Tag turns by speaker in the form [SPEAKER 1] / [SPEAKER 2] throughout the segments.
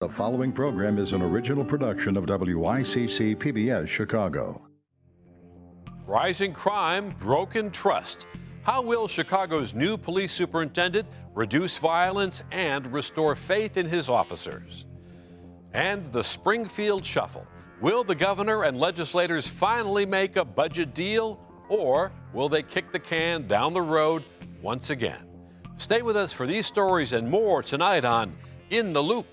[SPEAKER 1] The following program is an original production of WICC PBS Chicago.
[SPEAKER 2] Rising crime, broken trust. How will Chicago's new police superintendent reduce violence and restore faith in his officers? And the Springfield Shuffle. Will the governor and legislators finally make a budget deal, or will they kick the can down the road once again? Stay with us for these stories and more tonight on In the Loop.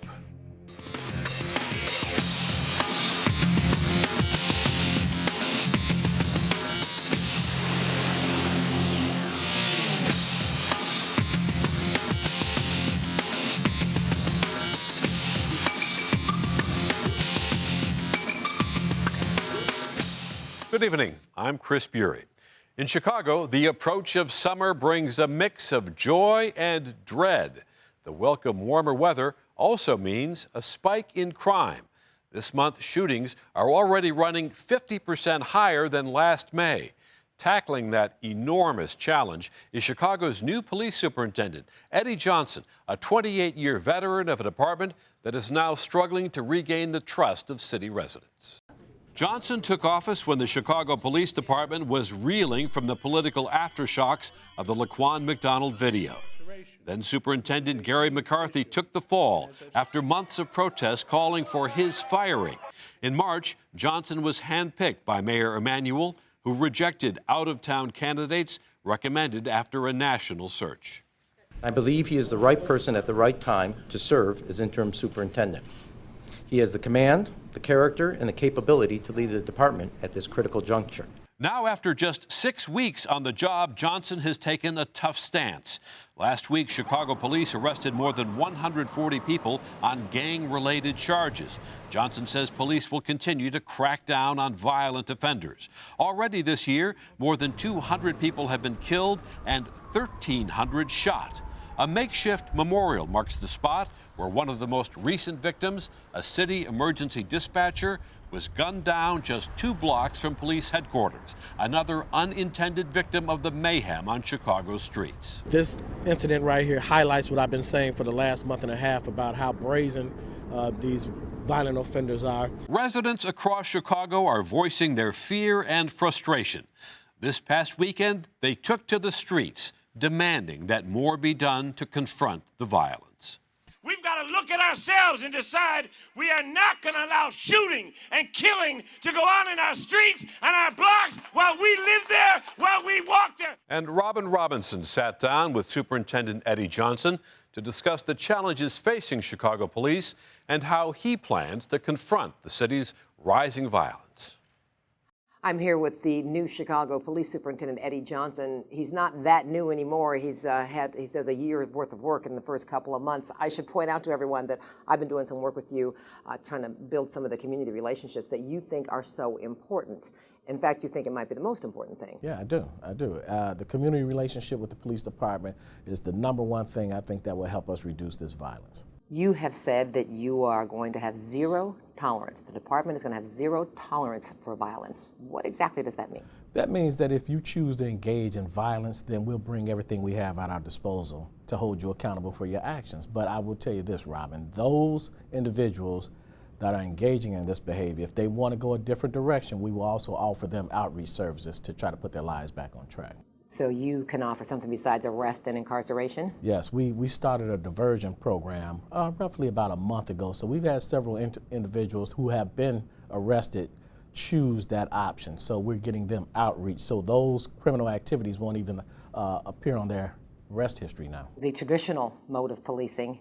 [SPEAKER 2] Good evening. I'm Chris Bury. In Chicago, the approach of summer brings a mix of joy and dread. The welcome warmer weather also means a spike in crime. This month, shootings are already running 50% higher than last May. Tackling that enormous challenge is Chicago's new police superintendent, Eddie Johnson, a 28-year veteran of a department that is now struggling to regain the trust of city residents. Johnson took office when the Chicago Police Department was reeling from the political aftershocks of the Laquan McDonald video. Then Superintendent Gary McCarthy took the fall after months of protests calling for his firing. In March, Johnson was handpicked by Mayor Emanuel, who rejected out-of-town candidates recommended after a national search.
[SPEAKER 3] I believe he is the right person at the right time to serve as interim superintendent. He has the command, the character, and the capability to lead the department at this critical juncture.
[SPEAKER 2] Now, after just 6 weeks on the job, Johnson has taken a tough stance. Last week, Chicago police arrested more than 140 people on gang-related charges. Johnson says police will continue to crack down on violent offenders. Already this year, more than 200 people have been killed and 1,300 shot. A makeshift memorial marks the spot where one of the most recent victims, a city emergency dispatcher, was gunned down just 2 blocks from police headquarters. Another unintended victim of the mayhem on Chicago's streets.
[SPEAKER 4] This incident right here highlights what I've been saying for the last month and a half about how brazen these violent offenders are.
[SPEAKER 2] Residents across Chicago are voicing their fear and frustration. This past weekend, they took to the streets, demanding that more be done to confront the violence.
[SPEAKER 5] We've got to look at ourselves and decide we are not going to allow shooting and killing to go on in our streets and our blocks while we live there, while we walk there.
[SPEAKER 2] And Robin Robinson sat down with Superintendent Eddie Johnson to discuss the challenges facing Chicago police and how he plans to confront the city's rising violence.
[SPEAKER 6] I'm here with the new Chicago Police Superintendent, Eddie Johnson. He's not that new anymore. He says a year's worth of work in the first couple of months. I should point out to everyone that I've been doing some work with you, trying to build some of the community relationships that you think are so important. In fact, you think it might be the most important thing.
[SPEAKER 4] Yeah, I do. The community relationship with the police department is the #1 thing I think that will help us reduce this violence.
[SPEAKER 6] You have said that you are going to have zero tolerance. The department is going to have zero tolerance for violence. What exactly does that mean?
[SPEAKER 4] That means that if you choose to engage in violence, then we'll bring everything we have at our disposal to hold you accountable for your actions. But I will tell you this, Robin, those individuals that are engaging in this behavior, if they want to go a different direction, we will also offer them outreach services to try to put their lives back on track.
[SPEAKER 6] So you can offer something besides arrest and incarceration?
[SPEAKER 4] Yes, we started a diversion program roughly about a month ago. So we've had several individuals who have been arrested choose that option. So we're getting them outreach. So those criminal activities won't even appear on their arrest history now.
[SPEAKER 6] The traditional mode of policing,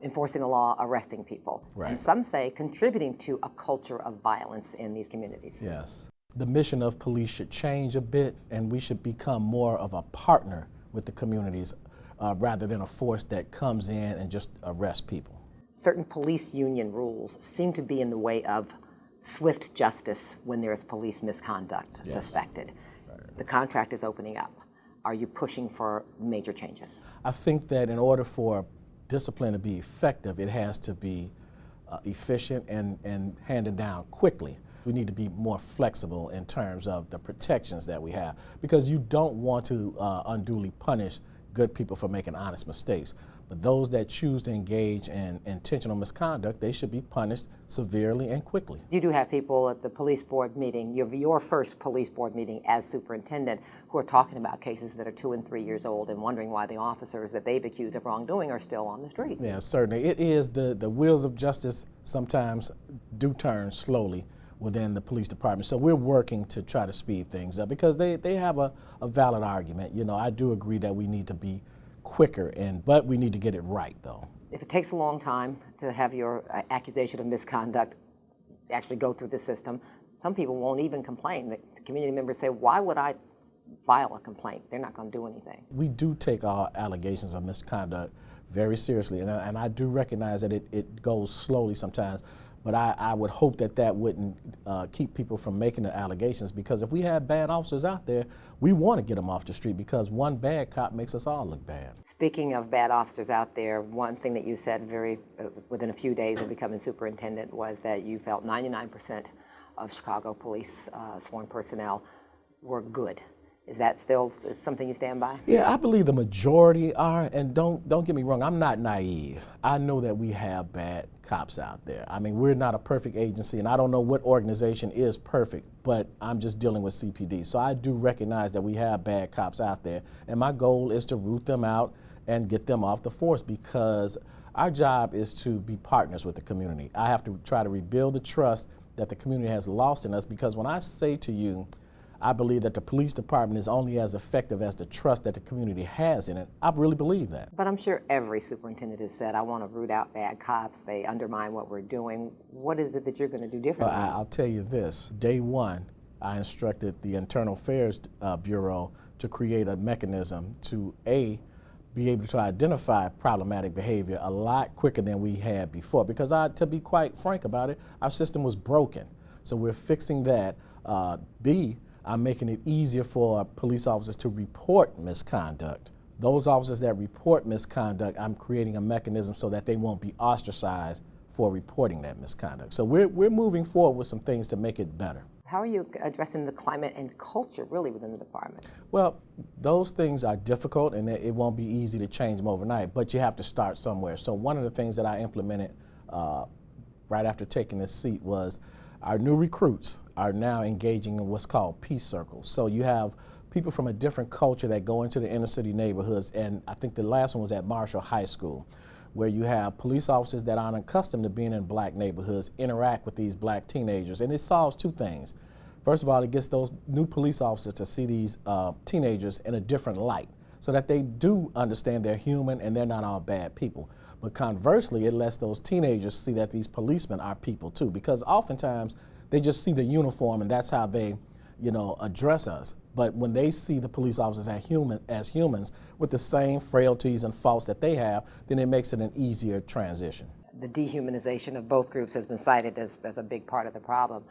[SPEAKER 6] enforcing the law, arresting people.
[SPEAKER 4] Right.
[SPEAKER 6] And some say contributing to a culture of violence in these communities.
[SPEAKER 4] Yes. The mission of police should change a bit, and we should become more of a partner with the communities rather than a force that comes in and just arrests people.
[SPEAKER 6] Certain police union rules seem to be in the way of swift justice when there is police misconduct suspected. Right. The contract is opening up. Are you pushing for major changes?
[SPEAKER 4] I think that in order for discipline to be effective, it has to be efficient and handed down quickly. We need to be more flexible in terms of the protections that we have, because you don't want to unduly punish good people for making honest mistakes. But those that choose to engage in intentional misconduct, they should be punished severely and quickly.
[SPEAKER 6] You do have people at the police board meeting, your first police board meeting as superintendent, who are talking about cases that are 2 and 3 years old and wondering why the officers that they've accused of wrongdoing are still on the street.
[SPEAKER 4] Yeah, certainly. It is the wheels of justice sometimes do turn slowly within the police department. So we're working to try to speed things up because they have a valid argument. You know, I do agree that we need to be quicker, but we need to get it right, though.
[SPEAKER 6] If it takes a long time to have your accusation of misconduct actually go through the system, some people won't even complain. The community members say, why would I file a complaint? They're not going to do anything.
[SPEAKER 4] We do take our allegations of misconduct very seriously, and I do recognize that it goes slowly sometimes, but I would hope that wouldn't keep people from making the allegations, because if we have bad officers out there, we want to get them off the street, because one bad cop makes us all look bad.
[SPEAKER 6] Speaking of bad officers out there, one thing that you said within a few days of becoming superintendent was that you felt 99% of Chicago police sworn personnel were good. Is that still something you stand by?
[SPEAKER 4] Yeah, I believe the majority are, and don't get me wrong, I'm not naive. I know that we have bad cops out there. I mean, we're not a perfect agency, and I don't know what organization is perfect, but I'm just dealing with CPD. So I do recognize that we have bad cops out there, and my goal is to root them out and get them off the force, because our job is to be partners with the community. I have to try to rebuild the trust that the community has lost in us, because when I say to you, I believe that the police department is only as effective as the trust that the community has in it. I really believe that.
[SPEAKER 6] But I'm sure every superintendent has said, I want to root out bad cops. They undermine what we're doing. What is it that you're going to do differently?
[SPEAKER 4] I'll tell you this. Day one, I instructed the Internal Affairs Bureau to create a mechanism to, be able to identify problematic behavior a lot quicker than we had before. Because to be quite frank about it, our system was broken. So we're fixing that. B, I'm making it easier for police officers to report misconduct. Those officers that report misconduct, I'm creating a mechanism so that they won't be ostracized for reporting that misconduct. So we're moving forward with some things to make it better.
[SPEAKER 6] How are you addressing the climate and culture really within the department?
[SPEAKER 4] Well, those things are difficult, and it won't be easy to change them overnight, but you have to start somewhere. So one of the things that I implemented right after taking this seat was our new recruits are now engaging in what's called peace circles. So you have people from a different culture that go into the inner city neighborhoods, and I think the last one was at Marshall High School, where you have police officers that aren't accustomed to being in black neighborhoods interact with these black teenagers. And it solves two things. First of all, it gets those new police officers to see these teenagers in a different light, so that they do understand they're human and they're not all bad people. But conversely, it lets those teenagers see that these policemen are people too, because oftentimes they just see the uniform and that's how they, address us. But when they see the police officers as humans with the same frailties and faults that they have, then it makes it an easier transition.
[SPEAKER 6] The dehumanization of both groups has been cited as a big part of the problem.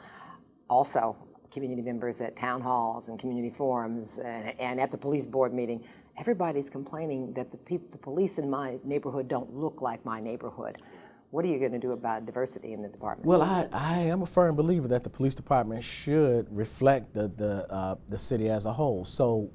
[SPEAKER 6] Also, community members at town halls and community forums and at the police board meeting, everybody's complaining that the police in my neighborhood don't look like my neighborhood. What are you going to do about diversity in the department?
[SPEAKER 4] Well, I am a firm believer that the police department should reflect the city as a whole. So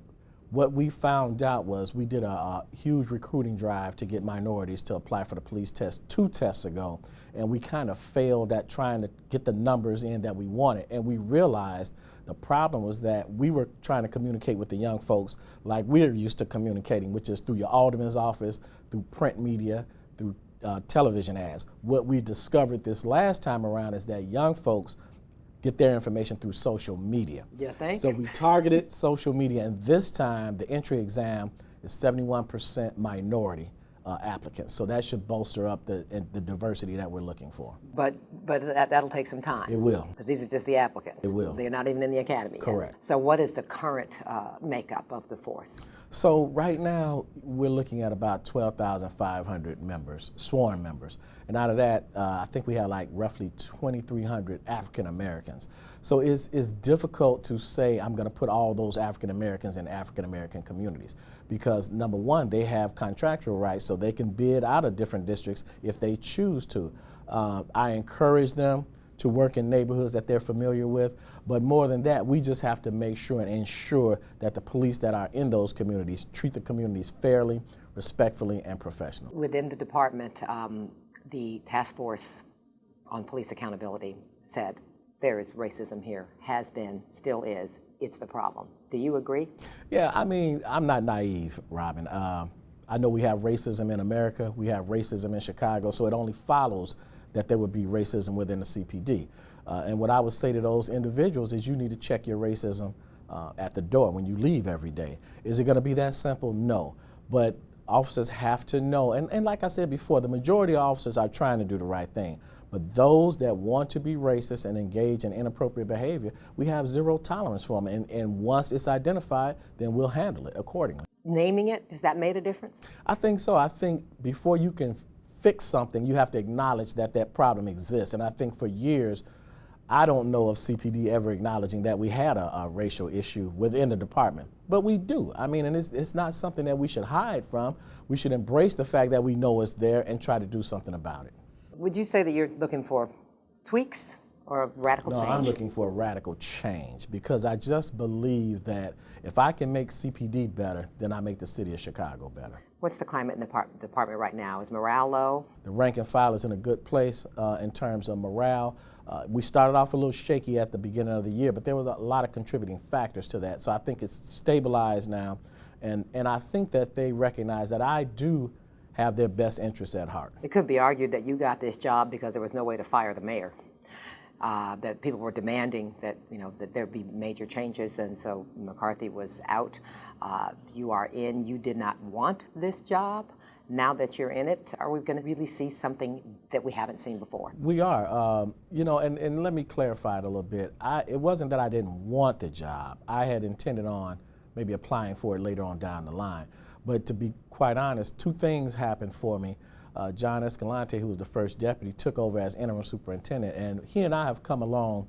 [SPEAKER 4] what we found out was we did a huge recruiting drive to get minorities to apply for the police test 2 tests ago, and we kind of failed at trying to get the numbers in that we wanted. And we realized the problem was that we were trying to communicate with the young folks like we're used to communicating, which is through your alderman's office, through print media, through television ads. What we discovered this last time around is that young folks get their information through social media.
[SPEAKER 6] You think?
[SPEAKER 4] So we targeted social media, and this time the entry exam is 71% minority applicants. So that should bolster up the diversity that we're looking for.
[SPEAKER 6] But that'll take some time.
[SPEAKER 4] It will.
[SPEAKER 6] Because these are just the applicants.
[SPEAKER 4] It will.
[SPEAKER 6] They're not even in the academy yet.
[SPEAKER 4] Correct.
[SPEAKER 6] So what is the current makeup of the force?
[SPEAKER 4] So right now we're looking at about 12,500 members, sworn members. And out of that, I think we have like roughly 2,300 African Americans. So it's difficult to say I'm going to put all those African Americans in African American communities, because number one, they have contractual rights, so they can bid out of different districts if they choose to. I encourage them to work in neighborhoods that they're familiar with, but more than that, we just have to make sure and ensure that the police that are in those communities treat the communities fairly, respectfully and professionally.
[SPEAKER 6] Within the department, the task force on police accountability said there is racism here, has been, still is. It's the problem. Do you agree?
[SPEAKER 4] Yeah, I mean, I'm not naive, Robin. I know we have racism in America, we have racism in Chicago, so it only follows that there would be racism within the CPD. And what I would say to those individuals is you need to check your racism at the door when you leave every day. Is it going to be that simple? No. But officers have to know, and like I said before, the majority of officers are trying to do the right thing. But those that want to be racist and engage in inappropriate behavior, we have zero tolerance for them. And once it's identified, then we'll handle it accordingly.
[SPEAKER 6] Naming it, has that made a difference?
[SPEAKER 4] I think so. I think before you can fix something, you have to acknowledge that that problem exists. And I think for years, I don't know of CPD ever acknowledging that we had a racial issue within the department, but we do. I mean, and it's not something that we should hide from. We should embrace the fact that we know it's there and try to do something about it.
[SPEAKER 6] Would you say that you're looking for tweaks or radical change?
[SPEAKER 4] No, I'm looking for a radical change because I just believe that if I can make CPD better, then I make the city of Chicago better.
[SPEAKER 6] What's the climate in the department right now? Is morale low?
[SPEAKER 4] The rank and file is in a good place in terms of morale. We started off a little shaky at the beginning of the year, but there was a lot of contributing factors to that. So I think it's stabilized now, and I think that they recognize that I do have their best interests at heart.
[SPEAKER 6] It could be argued that you got this job because there was no way to fire the mayor. That people were demanding that that there be major changes, and so McCarthy was out. You are in. You did not want this job. Now that you're in it, are we going to really see something that we haven't seen before?
[SPEAKER 4] We are. And let me clarify it a little bit. It wasn't that I didn't want the job. I had intended on maybe applying for it later on down the line. But to be quite honest, two things happened for me. John Escalante, who was the first deputy, took over as interim superintendent, and he and I have come along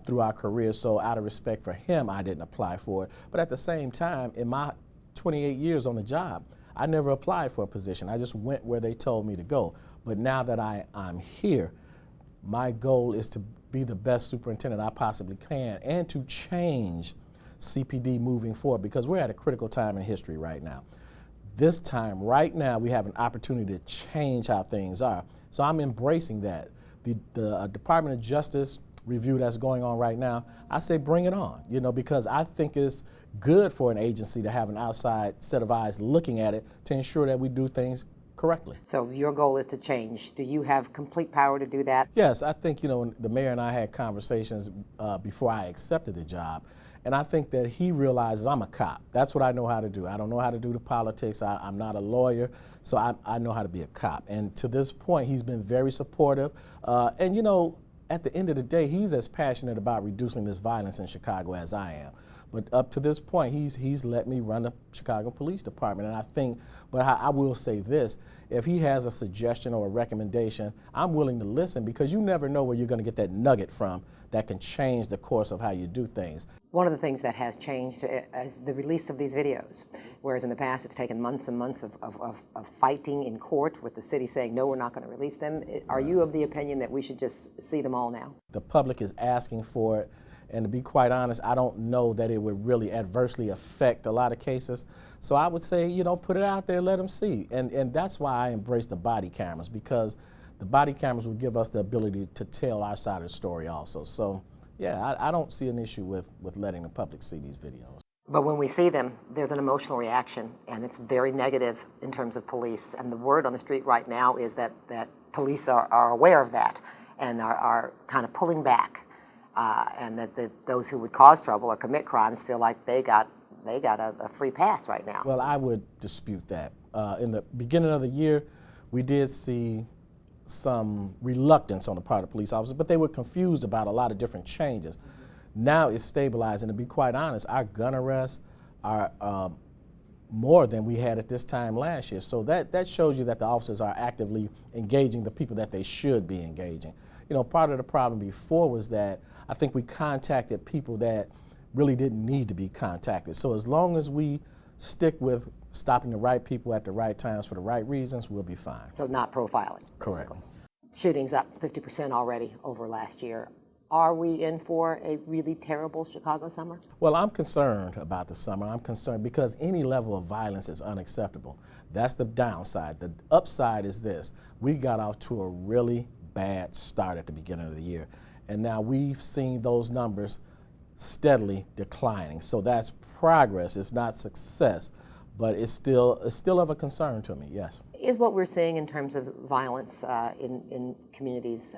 [SPEAKER 4] through our careers, so out of respect for him, I didn't apply for it. But at the same time, in my 28 years on the job, I never applied for a position. I just went where they told me to go. But now that I'm here, my goal is to be the best superintendent I possibly can and to change CPD moving forward, because we're at a critical time in history right now. This time, right now, we have an opportunity to change how things are. So I'm embracing that. The Department of Justice review that's going on right now, I say bring it on, because I think it's good for an agency to have an outside set of eyes looking at it to ensure that we do things correctly.
[SPEAKER 6] So your goal is to change. Do you have complete power to do that?
[SPEAKER 4] Yes, I think, the mayor and I had conversations before I accepted the job. And I think that he realizes I'm a cop. That's what I know how to do. I don't know how to do the politics. I'm not a lawyer, so I know how to be a cop. And to this point, he's been very supportive. And at the end of the day, he's as passionate about reducing this violence in Chicago as I am. But up to this point, he's let me run the Chicago Police Department. And I think, but I will say this, if he has a suggestion or a recommendation, I'm willing to listen, because you never know where you're going to get that nugget from that can change the course of how you do things.
[SPEAKER 6] One of the things that has changed is the release of these videos, whereas in the past it's taken months and months of fighting in court with the city saying, no, we're not going to release them. Are you of the opinion that we should just see them all now?
[SPEAKER 4] The public is asking for it, and to be quite honest, I don't know that it would really adversely affect a lot of cases. So I would say, put it out there, let them see. And that's why I embrace the body cameras, because the body cameras will give us the ability to tell our side of the story also. So, yeah, I don't see an issue with letting the public see these videos.
[SPEAKER 6] But when we see them, there's an emotional reaction, and it's very negative in terms of police. And the word on the street right now is that police are aware of that and are kind of pulling back, and that those who would cause trouble or commit crimes feel like they got a free pass right now.
[SPEAKER 4] Well, I would dispute that. In the beginning of the year, we did see some reluctance on the part of police officers, but they were confused about a lot of different changes. Now it's stabilized, and to be quite honest, our gun arrests are more than we had at this time last year. So that shows you that the officers are actively engaging the people that they should be engaging. Part of the problem before was that I think we contacted people that really didn't need to be contacted. So as long as we stick with stopping the right people at the right times for the right reasons, we'll be fine.
[SPEAKER 6] So not profiling.
[SPEAKER 4] Correct.
[SPEAKER 6] Basically. Shootings up 50% already over last year. Are we in for a really terrible Chicago summer?
[SPEAKER 4] Well, I'm concerned about the summer. I'm concerned because any level of violence is unacceptable. That's the downside. The upside is this. We got off to a really bad start at the beginning of the year, and now we've seen those numbers steadily declining. So that's progress. It's not success, but it's still of a concern to me, yes.
[SPEAKER 6] Is what we're seeing in terms of violence in communities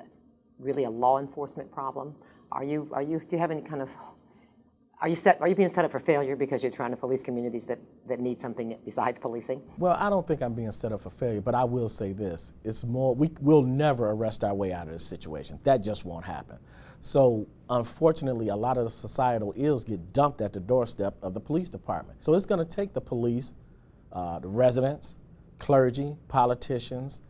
[SPEAKER 6] really a law enforcement problem? Do you have any kind of, are you being set up for failure because you're trying to police communities that need something besides policing?
[SPEAKER 4] Well, I don't think I'm being set up for failure, but I will say this. It's more, we'll never arrest our way out of this situation. That just won't happen. So unfortunately, a lot of the societal ills get dumped at the doorstep of the police department. So it's going to take the police, the residents, clergy, politicians,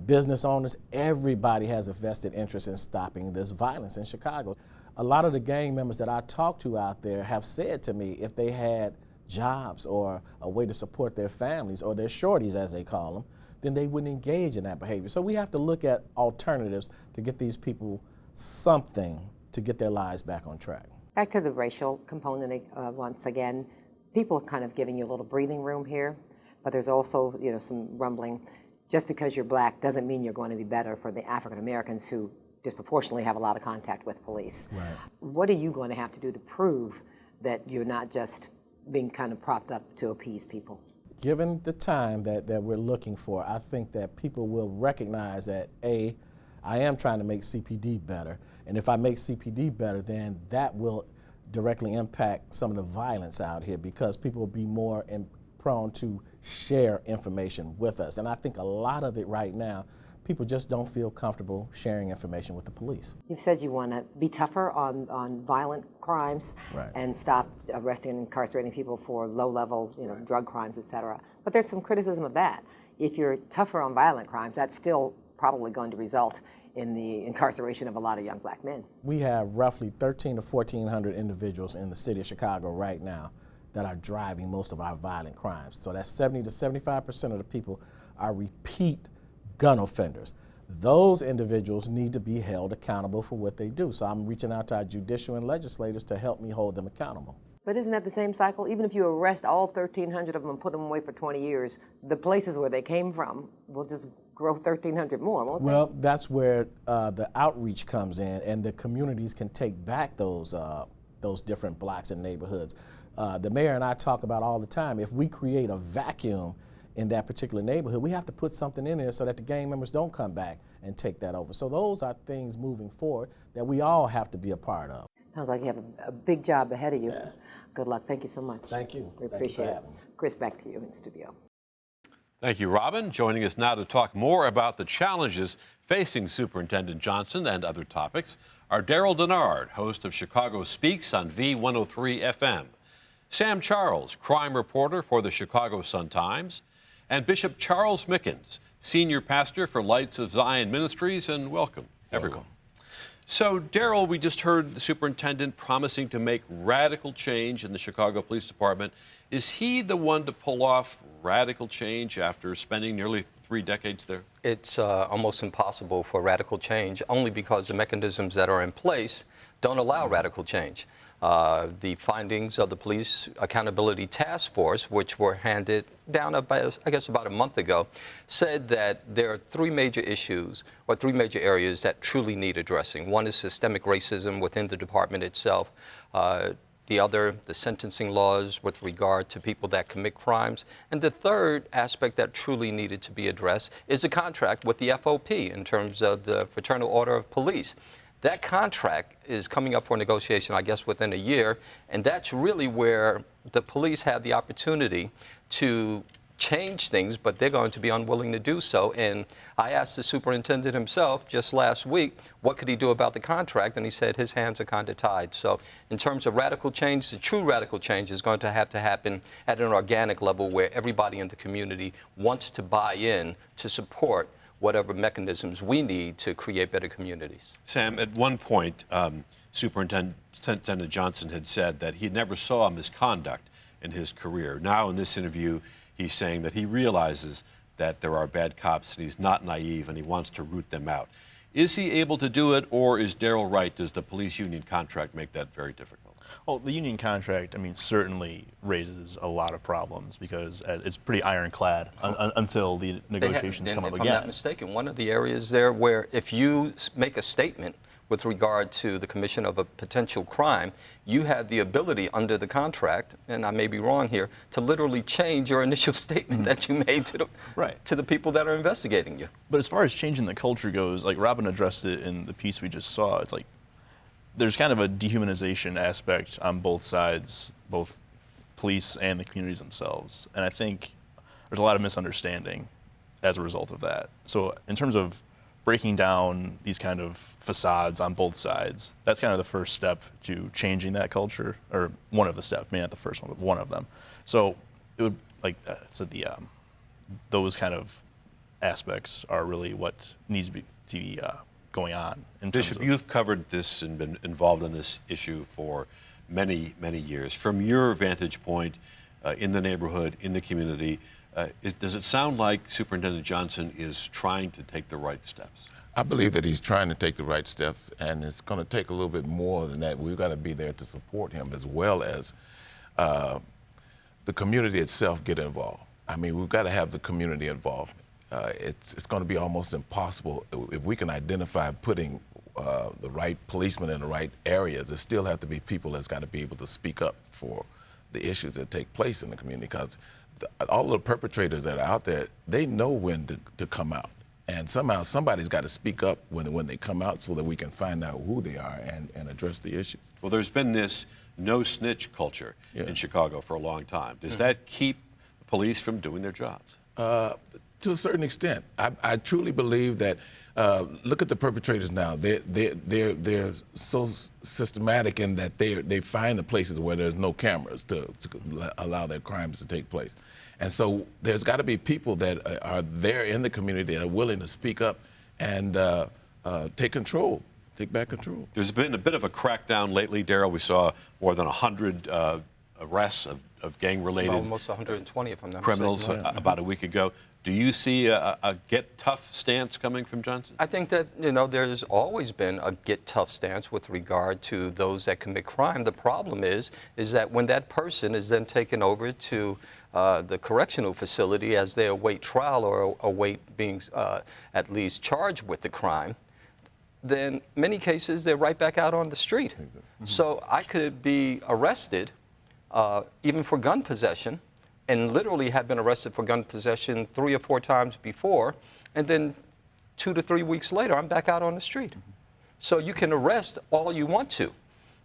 [SPEAKER 4] business owners. Everybody has a vested interest in stopping this violence in Chicago. A lot of the gang members that I talk to out there have said to me if they had jobs or a way to support their families, or their shorties as they call them, then they wouldn't engage in that behavior. So we have to look at alternatives to get these people something to get their lives back on track.
[SPEAKER 6] Back to the racial component once again. People are kind of giving you a little breathing room here, but there's also some rumbling. Just because you're black doesn't mean you're going to be better for the African Americans who disproportionately have a lot of contact with police.
[SPEAKER 4] Right.
[SPEAKER 6] What are you going to have to do to prove that you're not just being kind of propped up to appease people?
[SPEAKER 4] Given the time that we're looking for, I think that people will recognize that, I am trying to make CPD better, and if I make CPD better, then that will directly impact some of the violence out here, because people will be more prone to share information with us. And I think a lot of it right now, people just don't feel comfortable sharing information with the police.
[SPEAKER 6] You've said you want to be tougher on violent crimes,
[SPEAKER 4] right,
[SPEAKER 6] and stop arresting and incarcerating people for low-level drug crimes, et cetera. But there's some criticism of that. If you're tougher on violent crimes, that's still probably going to result in the incarceration of a lot of young black men.
[SPEAKER 4] We have roughly 1,300 to 1,400 individuals in the city of Chicago right now that are driving most of our violent crimes. So that's 70 to 75% of the people are repeat gun offenders. Those individuals need to be held accountable for what they do. So I'm reaching out to our judicial and legislators to help me hold them accountable.
[SPEAKER 6] But isn't that the same cycle? Even if you arrest all 1,300 of them and put them away for 20 years, the places where they came from will just grow 1,300 more, won't they?
[SPEAKER 4] Well, that's where the outreach comes in, and the communities can take back those different blocks and neighborhoods. The mayor and I talk about all the time, if we create a vacuum in that particular neighborhood, we have to put something in there so that the gang members don't come back and take that over. So those are things moving forward that we all have to be a part of.
[SPEAKER 6] Sounds like you have a big job ahead of you.
[SPEAKER 4] Yeah.
[SPEAKER 6] Good luck. Thank you so much.
[SPEAKER 4] Thank you.
[SPEAKER 6] We
[SPEAKER 4] Thank you
[SPEAKER 6] appreciate
[SPEAKER 4] for
[SPEAKER 6] it.
[SPEAKER 4] having me.
[SPEAKER 6] Chris, back to you in the studio.
[SPEAKER 2] Thank you, Robin. Joining us now to talk more about the challenges facing Superintendent Johnson and other topics are Daryl Denard, host of Chicago Speaks on V103 FM, Sam Charles, crime reporter for the Chicago Sun-Times, and Bishop Charles Mickens, senior pastor for Lights of Zion Ministries, and welcome, everyone. So, Daryl, we just heard the superintendent promising to make radical change in the Chicago Police Department. Is he the one to pull off radical change after spending nearly 3 decades there?
[SPEAKER 7] It's almost impossible for radical change, only because the mechanisms that are in place don't allow radical change. The findings of the Police Accountability Task Force, which were handed down about a month ago, said that there are 3 major issues or 3 major areas that truly need addressing. One is systemic racism within the department itself. The other, the sentencing laws with regard to people that commit crimes. And the third aspect that truly needed to be addressed is the contract with the FOP in terms of the Fraternal Order of Police. That contract is coming up for negotiation, I guess, within a year, and that's really where the police have the opportunity to change things, but they're going to be unwilling to do so. And I asked the superintendent himself just last week, what could he do about the contract? And he said his hands are kind of tied. So in terms of radical change, the true radical change is going to happen at an organic level where everybody in the community wants to buy in to support whatever mechanisms we need to create better communities.
[SPEAKER 2] Sam, at one point, Superintendent Johnson had said that he never saw misconduct in his career. Now, in this interview, he's saying that he realizes that there are bad cops and he's not naive and he wants to root them out. Is he able to do it, or is Daryl right? Does the police union contract make that very difficult?
[SPEAKER 8] Well, the union contract, I mean, certainly raises a lot of problems because it's pretty ironclad until the negotiations come up
[SPEAKER 7] if
[SPEAKER 8] again.
[SPEAKER 7] I'm not mistaken, one of the areas there where if you make a statement with regard to the commission of a potential crime, you have the ability under the contract, and I may be wrong here, to literally change your initial statement that you made to the people that are investigating you.
[SPEAKER 8] But as far as changing the culture goes, like Robin addressed it in the piece we just saw, it's like there's kind of a dehumanization aspect on both sides, both police and the communities themselves. And I think there's a lot of misunderstanding as a result of that. So in terms of breaking down these kind of facades on both sides, that's kind of the first step to changing that culture, or one of the steps, maybe not the first one, but one of them. So it would, like I said, those kind of aspects are really what needs to be going on.
[SPEAKER 2] Bishop, you've covered this and been involved in this issue for many, many years. From your vantage point in the neighborhood, in the community, does it sound like Superintendent Johnson is trying to take the right steps?
[SPEAKER 9] I believe that he's trying to take the right steps, and it's going to take a little bit more than that. We've got to be there to support him, as well as the community itself get involved. I mean, we've got to have the community involved. It's going to be almost impossible if we can identify putting the right policemen in the right areas. There still have to be people that's got to be able to speak up for the issues that take place in the community, because all the perpetrators that are out there, they know when to come out. And somehow somebody's got to speak up when they come out so that we can find out who they are and address the issues.
[SPEAKER 2] Well, there's been this no snitch culture in Chicago for a long time. Does that keep police from doing their jobs?
[SPEAKER 9] To a certain extent. I truly believe that, look at the perpetrators now. They're so systematic in that they find the places where there's no cameras to allow their crimes to take place. And so there's got to be people that are there in the community that are willing to speak up and take back control.
[SPEAKER 2] There's been a bit of a crackdown lately, Daryl. We saw more than 100 arrests of gang-related
[SPEAKER 7] Almost 120, if I'm not
[SPEAKER 2] criminals
[SPEAKER 7] mistaken.
[SPEAKER 2] about a week ago. Do you see a get tough stance coming from Johnson?
[SPEAKER 7] I think that, there's always been a get tough stance with regard to those that commit crime. The problem is that when that person is then taken over to the correctional facility as they await trial or await being at least charged with the crime, then many cases they're right back out on the street. Mm-hmm. So I could be arrested even for gun possession, and literally have been arrested for gun possession 3 or 4 times before, and then 2 to 3 weeks later, I'm back out on the street. Mm-hmm. So you can arrest all you want to,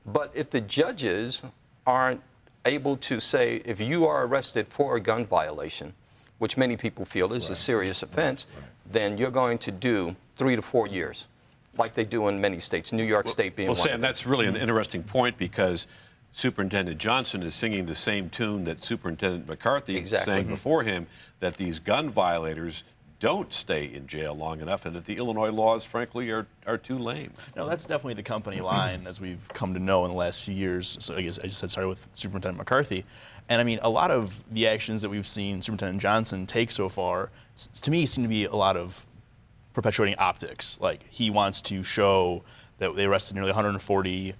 [SPEAKER 7] but if the judges aren't able to say, if you are arrested for a gun violation, which many people feel is a serious offense, then you're going to do 3 to 4 years, like they do in many states, New York State being one.
[SPEAKER 2] Well, Sam, that's really an interesting point, because Superintendent Johnson is singing the same tune that Superintendent McCarthy sang before him, that these gun violators don't stay in jail long enough, and that the Illinois laws, frankly, are too lame.
[SPEAKER 8] No, that's definitely the company line, as we've come to know in the last few years. So I guess I just said started with Superintendent McCarthy. And I mean, a lot of the actions that we've seen Superintendent Johnson take so far, to me, seem to be a lot of perpetuating optics. Like, he wants to show that they arrested nearly 140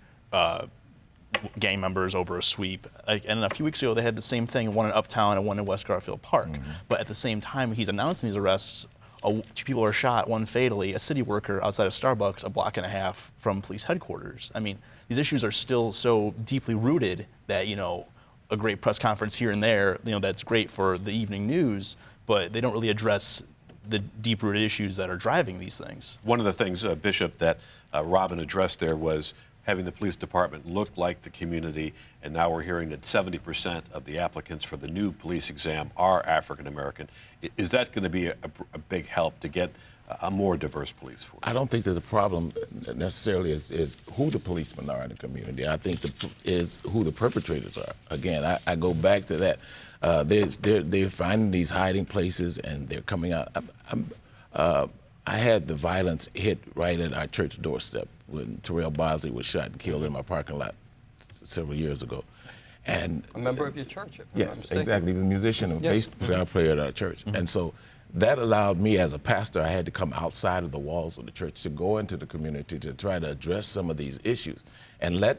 [SPEAKER 8] gang members over a sweep. And a few weeks ago, they had the same thing, one in Uptown and one in West Garfield Park. Mm-hmm. But at the same time, he's announcing these arrests. 2 people are shot, one fatally, a city worker outside of Starbucks, a block and a half from police headquarters. I mean, these issues are still so deeply rooted that, a great press conference here and there, that's great for the evening news, but they don't really address the deep-rooted issues that are driving these things.
[SPEAKER 2] One of the things, Bishop, that Robin addressed there was having the police department look like the community, and now we're hearing that 70% of the applicants for the new police exam are African American. Is that going to be a big help to get a more diverse police force?
[SPEAKER 9] I don't think that the problem necessarily is who the policemen are in the community. I think is who the perpetrators are. Again, I go back to that. They're finding these hiding places, and they're coming out. I had the violence hit right at our church doorstep when Terrell Bosley was shot and killed in my parking lot several years ago. And
[SPEAKER 7] a member of your church, if I'm not
[SPEAKER 9] yes,
[SPEAKER 7] mistaken.
[SPEAKER 9] exactly. He was a musician, a bass guitar player at our church. Mm-hmm. And so that allowed me as a pastor, I had to come outside of the walls of the church to go into the community to try to address some of these issues and let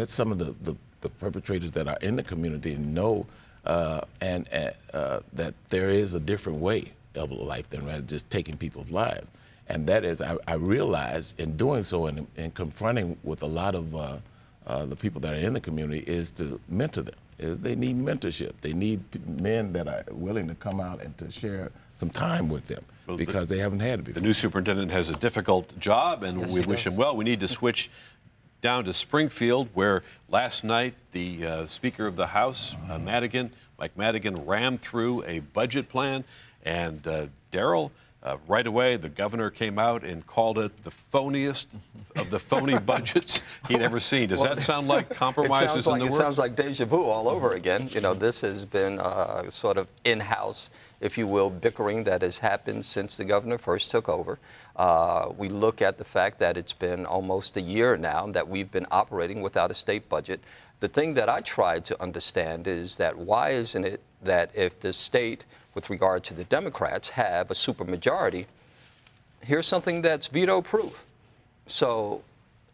[SPEAKER 9] some of the perpetrators that are in the community know that there is a different way of life than rather just taking people's lives. And that is, I realized in doing so and in confronting with a lot of the people that are in the community is to mentor them. They need mentorship. They need men that are willing to come out and to share some time with them because they haven't had it before.
[SPEAKER 2] The new superintendent has a difficult job, and
[SPEAKER 7] Yes,
[SPEAKER 2] we
[SPEAKER 7] he
[SPEAKER 2] wish
[SPEAKER 7] does.
[SPEAKER 2] him well. We need to switch down to Springfield, where last night the Speaker of the House, Mike Madigan, rammed through a budget plan, and Darrell, right away, the governor came out and called it the phoniest of the phony budgets he'd ever seen. Does that sound like compromises in the works?
[SPEAKER 7] It sounds like deja vu all over again. You know, this has been sort of in-house, if you will, bickering that has happened since the governor first took over. We look at the fact that it's been almost a year now that we've been operating without a state budget. The thing that I tried to understand is that why isn't it that if the state, with regard to the Democrats, have a supermajority, here's something that's veto-proof. So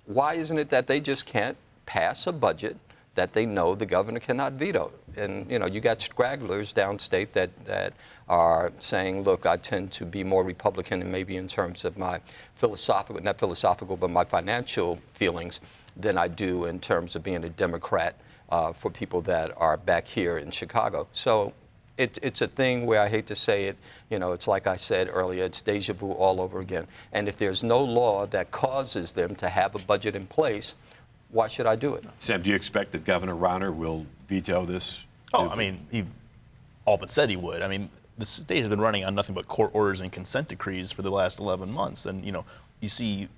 [SPEAKER 7] why isn't it that they just can't pass a budget that they know the governor cannot veto? And, you know, you got stragglers downstate that are saying, look, I tend to be more Republican and maybe in terms of my not philosophical, but my financial feelings than I do in terms of being a Democrat for people that are back here in Chicago. So it's a thing where I hate to say it, you know, it's like I said earlier, it's deja vu all over again. And if there's no law that causes them to have a budget in place, why should I do it?
[SPEAKER 2] Sam, do you expect that Governor Rauner will veto this?
[SPEAKER 8] Oh, I mean, he all but said he would. I mean, the state has been running on nothing but court orders and consent decrees for the last 11 months. And, you know, you see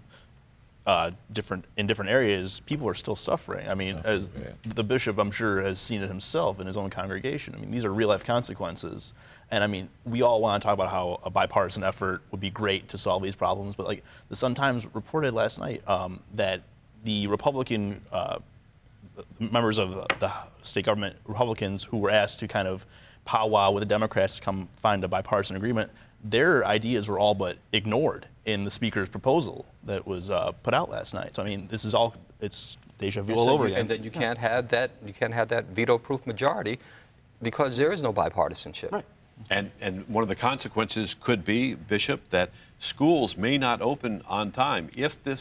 [SPEAKER 8] in different areas, people are still suffering. I mean, as the bishop, I'm sure, has seen it himself in his own congregation. I mean, these are real-life consequences. And, I mean, we all want to talk about how a bipartisan effort would be great to solve these problems. But, like, the Sun-Times reported last night that the Republican members of the state government, Republicans who were asked to kind of powwow with the Democrats to come find a bipartisan agreement, their ideas were all but ignored in the speaker's proposal that was put out last night. So I mean, this is all, it's deja vu all over again.
[SPEAKER 7] And then you can't have that veto-proof majority because there is no bipartisanship.
[SPEAKER 2] Right. And one of the consequences could be, Bishop, that schools may not open on time if the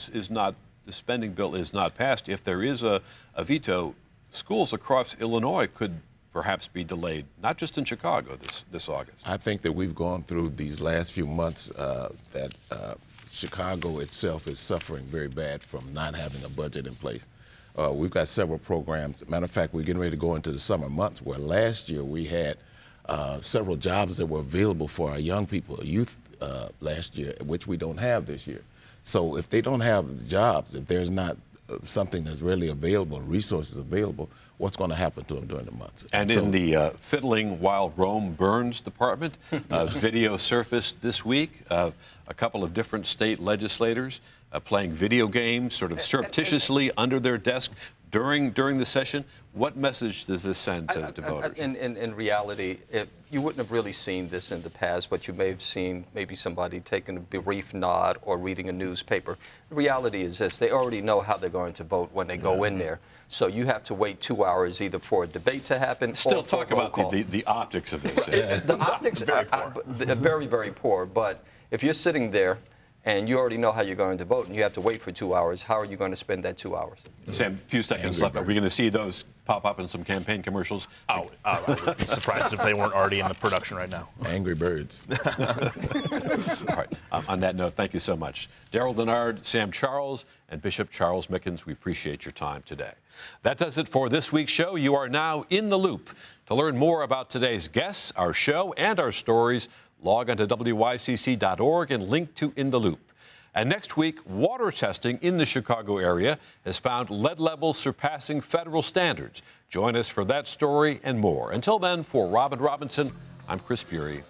[SPEAKER 2] spending bill is not passed. If there is a veto, schools across Illinois could perhaps be delayed, not just in Chicago this August.
[SPEAKER 9] I think that we've gone through these last few months that Chicago itself is suffering very bad from not having a budget in place. We've got several programs. Matter of fact, we're getting ready to go into the summer months where last year we had several jobs that were available for our young people, youth last year, which we don't have this year. So if they don't have jobs, if there's not something that's really available, resources available, what's going to happen to them during the months?
[SPEAKER 2] And in the Fiddling While Rome Burns department, video surfaced this week of a couple of different state legislators playing video games sort of surreptitiously under their desk during the session. What message does this send to voters?
[SPEAKER 7] In reality, you wouldn't have really seen this in the past, but you may have seen maybe somebody taking a brief nod or reading a newspaper. The reality is this: they already know how they're going to vote when they go in there. So you have to wait 2 hours either for a debate to happen
[SPEAKER 2] Still
[SPEAKER 7] or for
[SPEAKER 2] talk
[SPEAKER 7] a roll
[SPEAKER 2] about
[SPEAKER 7] call.
[SPEAKER 2] the optics of this.
[SPEAKER 7] The optics are very, very poor. But if you're sitting there and you already know how you're going to vote and you have to wait for 2 hours, how are you going to spend that 2 hours?
[SPEAKER 2] Sam, a few seconds left. Are we going to see those pop up in some campaign commercials?
[SPEAKER 8] I would be surprised if they weren't already in the production right now.
[SPEAKER 9] Angry Birds.
[SPEAKER 2] All right. On that note, thank you so much. Darrell Denard, Sam Charles, and Bishop Charles Mickens, we appreciate your time today. That does it for this week's show. You are now in the loop. To learn more about today's guests, our show, and our stories, log on to wycc.org and link to In the Loop. And next week, water testing in the Chicago area has found lead levels surpassing federal standards. Join us for that story and more. Until then, for Robin Robinson, I'm Chris Bury.